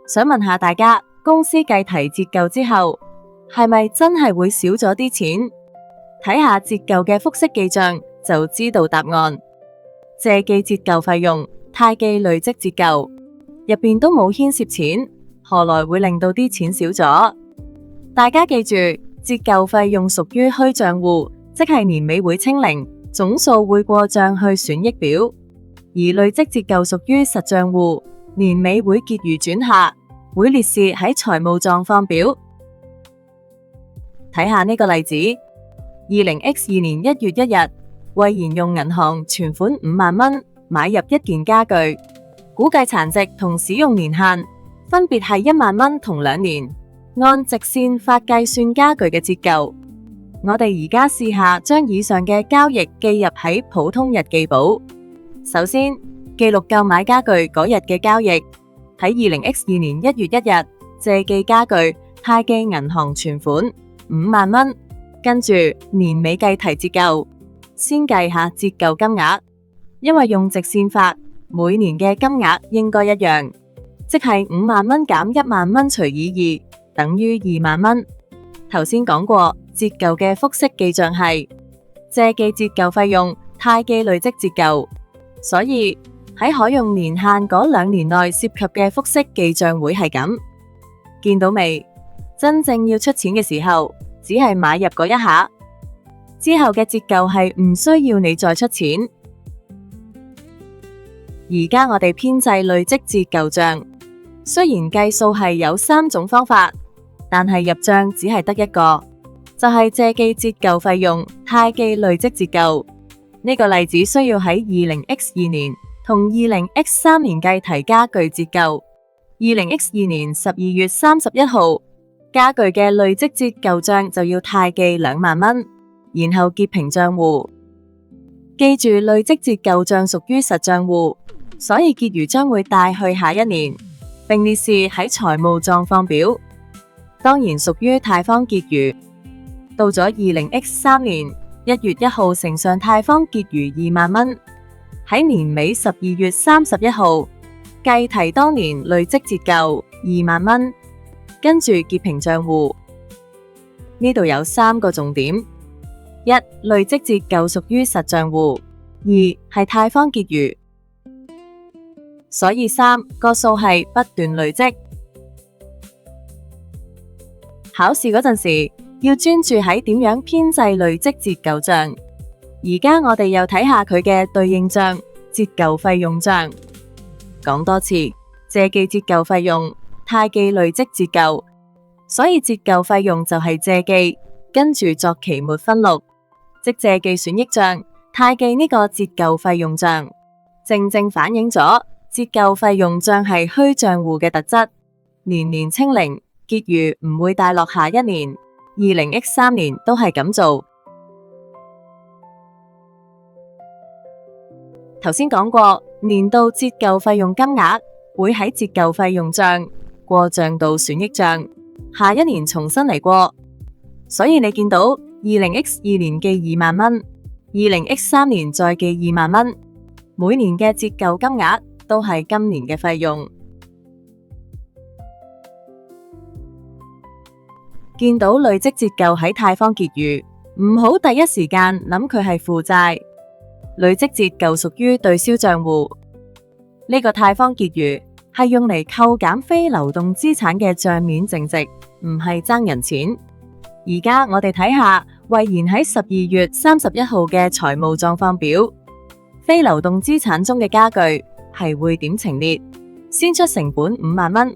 想問下大家，公司計提折舊之後，係咪真係會少咗啲錢？睇下折舊嘅複式記賬就知道答案。借記折舊費用、貸記累積折舊入邊都冇牽涉錢，何來會令到啲錢少咗？大家記住，折舊費用屬於虛賬戶，即係年尾會清零，總數會過賬去損益表；而累積折舊屬於實賬戶，年尾會結餘轉下，會列示喺財務狀況表。睇下呢個例子，20X2年1月1日，為賢用銀行存款5萬蚊買入一件家具，估計殘值同使用年限分別係1萬蚊同2年，按直線法計算家具嘅折舊。我哋而家試下將以上嘅交易記入喺普通日記簿。首先，記錄購買家具嗰日嘅交易，喺20X2年1月1日借記家具貸記銀行存款5萬蚊，跟住年尾計提折舊，先計下折舊金額，因為用直線法，每年嘅金額應該一樣，即係5萬蚊減1萬蚊除以2，等於2萬蚊。頭先講過，折舊嘅複式記賬係借記折舊費用、貸記累積折舊，所以喺可用年限嗰2年內涉及嘅複式記賬會係咁。見到未？真正要出錢嘅時候，只係買入嗰一下，之後嘅折舊係唔需要你再出錢。而家我哋編製累積折舊賬，雖然計數係有3種方法，但係入賬只係得一個，就係借記折舊費用、貸記累積折舊。呢個例子需要喺20X2年同20X3年計提家具折舊。20X2年12月31號，家具嘅累積折舊賬就要貸記2萬蚊，然後結平賬戶。記住，累積折舊賬屬於實賬戶，所以結餘將會帶去下一年，並列示喺財務狀況表。當然屬於貸方結餘。到咗20X3年1月1號，乘上貸方結餘2萬蚊，喺年尾12月31號計提當年累積折舊2萬蚊，跟住結平賬戶。呢度有3個重點：一、累積折舊屬於實賬戶；二、係貸方結餘，所以3個數係不斷累積。考試嗰陣時要專注喺點樣編製累積折舊賬。而家我哋又睇下佢嘅對應賬折舊費用賬。講多次，借記折舊費用、貸記累積折舊，所以折舊費用就係借記，跟住作期末分錄，即借記損益賬、貸記呢個折舊費用賬，正正反映咗折舊費用賬係虛賬戶嘅特質，年年清零，結餘唔會帶落下一年。20X3年都係咁做。頭先講過，年度折舊費用金額會喺折舊費用賬過賬到損益賬，下一年重新嚟過。所以你見到20X2年記2萬蚊，20X3年再記2萬蚊，每年嘅折舊金額都係今年嘅費用。見到累積折舊喺貸方結餘，唔好第一時間諗佢係負債。累積折舊屬於對銷賬戶，呢個貸方結餘係用嚟扣減非流動資產嘅賬面淨值，唔係爭人錢。而家我哋睇下惠妍喺12月31號嘅財務狀況表，非流動資產中嘅家具係會點陳列？先出成本5萬蚊，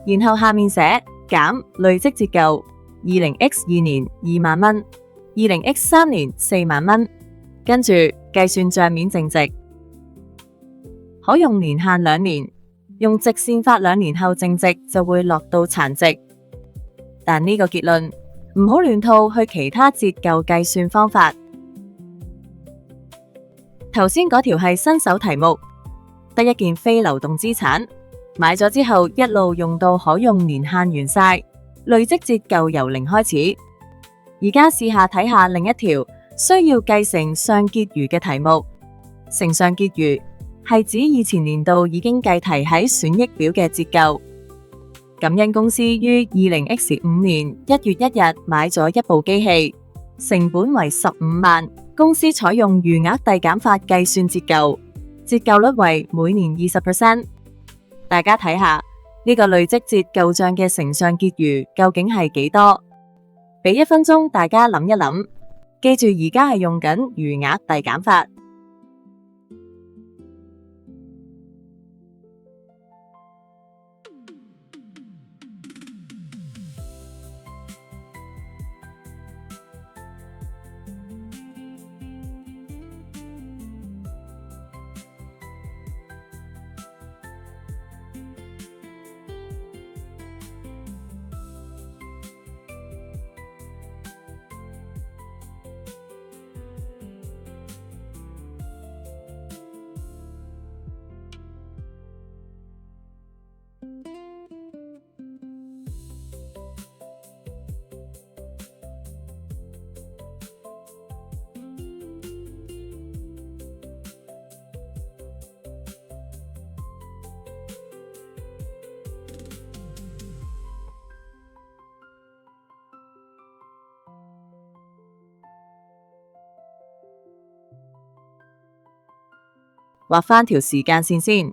然後下面寫減累積折舊，20X2年2萬蚊，20X3年4萬蚊，跟住計算賬面淨值。可用年限2年，用直線法2年後淨值就會落到殘值。但呢個結論唔好亂套去其他折舊計算方法。頭先嗰條係新手題目，得一件非流動資產，買咗之後一路用到可用年限完晒，累積折舊由0開始。而家試下睇下另一條需要繼承上結餘嘅題目，乘上結餘係指以前年度已經計提喺損益表嘅折舊。感恩公司於 20X5 年1月1日買咗一部機器，成本為15萬，公司採用餘額遞減法計算折舊，折舊率為每年 20%。大家睇下呢個累積折舊賬嘅乘上結餘究竟係幾多？俾1分鐘大家諗一諗，記住而家係用緊餘額遞減法。畫返條時間線先，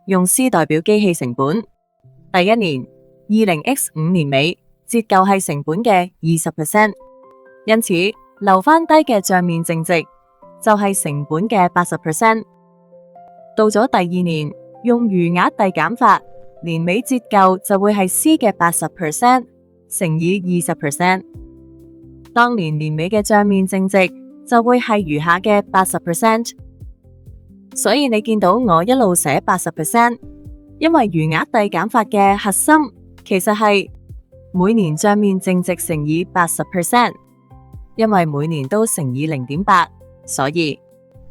用 C 代表機器成本。第一年 20X5 年尾，折舊係成本嘅 20%， 因此留返低嘅賬面淨值就係成本嘅 80%。到咗第二年，用餘額遞減法，年尾折舊就會係 C 嘅 80% 乘以 20%。當年年尾嘅賬面淨值就會係餘下嘅 80%。所以你見到我一路寫 80%， 因為餘額遞減法嘅核心其實係每年賬面淨值乘以 80%， 因為每年都乘以 0.8， 所以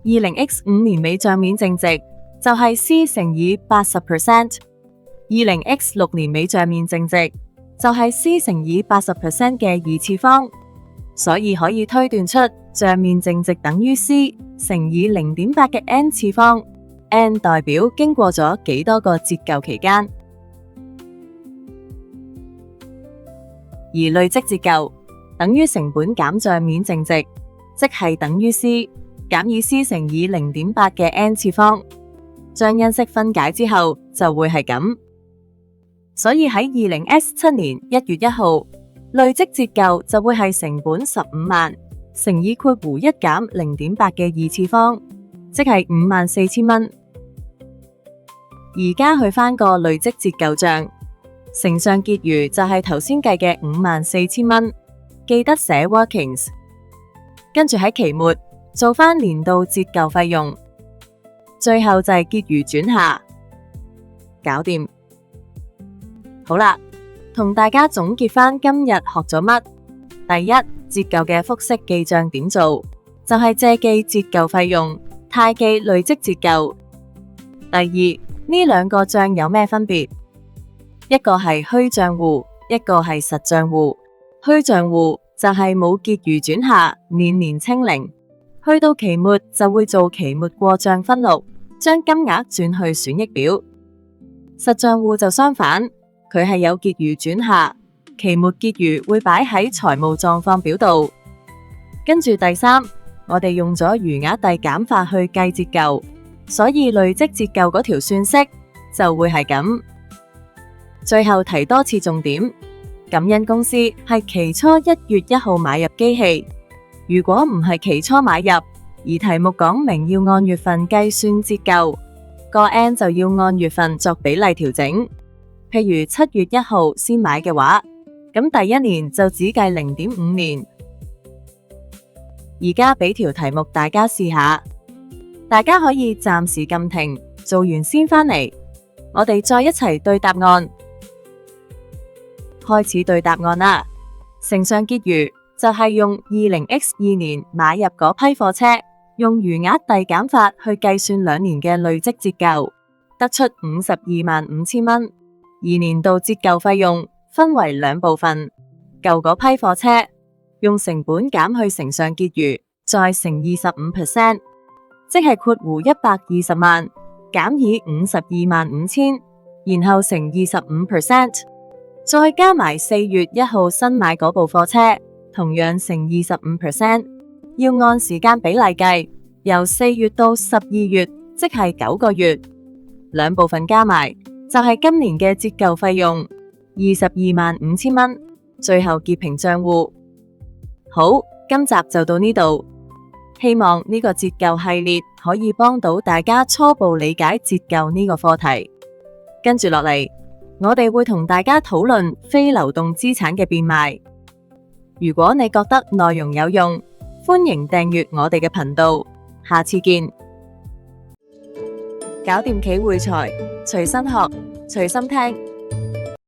20X5 年尾賬面淨值就係 C 乘以 80%， 20X6 年尾賬面淨值就係 C 乘以 80% 嘅2次方，所以可以推斷出賬面淨值等於 C 乘以 0.8 嘅 n 次方 ，n 代表經過咗幾多個折舊期間。而累積折舊等於成本減賬面淨值，即係等於 C 減以 C 乘以 0.8 嘅 n 次方，將因式分解之後就會係咁。所以喺 20S7 年1月1號，累積折舊就會係成本15萬乘以括弧1減 0.8 嘅2次方，即係54,000蚊。而家去返個累積折舊賬，乘上結餘就係頭先計嘅54,000蚊，記得寫 workings。跟住喺期末做返年度折舊費用，最後就係結餘轉下，搞掂。好啦，同大家總結返今日學咗乜？第一，折舊嘅複式記賬點做？就係借記折舊費用，貸記累積折舊。第二，呢兩個賬有咩分別？一個係虛賬戶，一個係實賬戶。虛賬戶就係冇結餘轉下，年年清零，去到期末就會做期末過賬分錄，將金額轉去損益表。實賬戶就相反，佢係有結餘轉下，期末結餘會擺喺財務狀況表度。跟住第三，我哋用咗餘額遞減法去計折舊，所以累積折舊嗰條算式就會係咁。最後提多次重點，感恩公司係期初1月1號買入機器，如果唔係期初買入，而題目講明要按月份計算折舊，個 n 就要按月份作比例調整。譬如7月1號先買嘅話，咁第一年就只計 0.5 年。而家俾條題目大家試下，大家可以暫時撳停，做完先返嚟，我哋再一齊對答案。開始對答案啦。乘上結餘就係用 20X2 年買入嗰批貨車，用餘額遞減法去計算2年嘅累積折舊，得出525000蚊。而年度折舊費用分為兩部分，舊嗰批貨車用成本減去乘上結餘，再乘 25%，即係120萬減以525000，然後乘25%，再加埋4月1號新買嗰部貨車，同樣乘25%，要按時間比例計，由4月到12月，即係9個月，兩部分加埋就係今年嘅折舊費用225000蚊，最後結平賬戶。好，今集就到呢度，希望呢個折舊系列可以幫到大家初步理解折舊呢個課題。跟住落嚟，我哋會同大家討論非流動資產嘅變賣。如果你覺得內容有用，歡迎訂閱我哋嘅頻道。下次見。搞掂企會財，隨心學，隨心聽。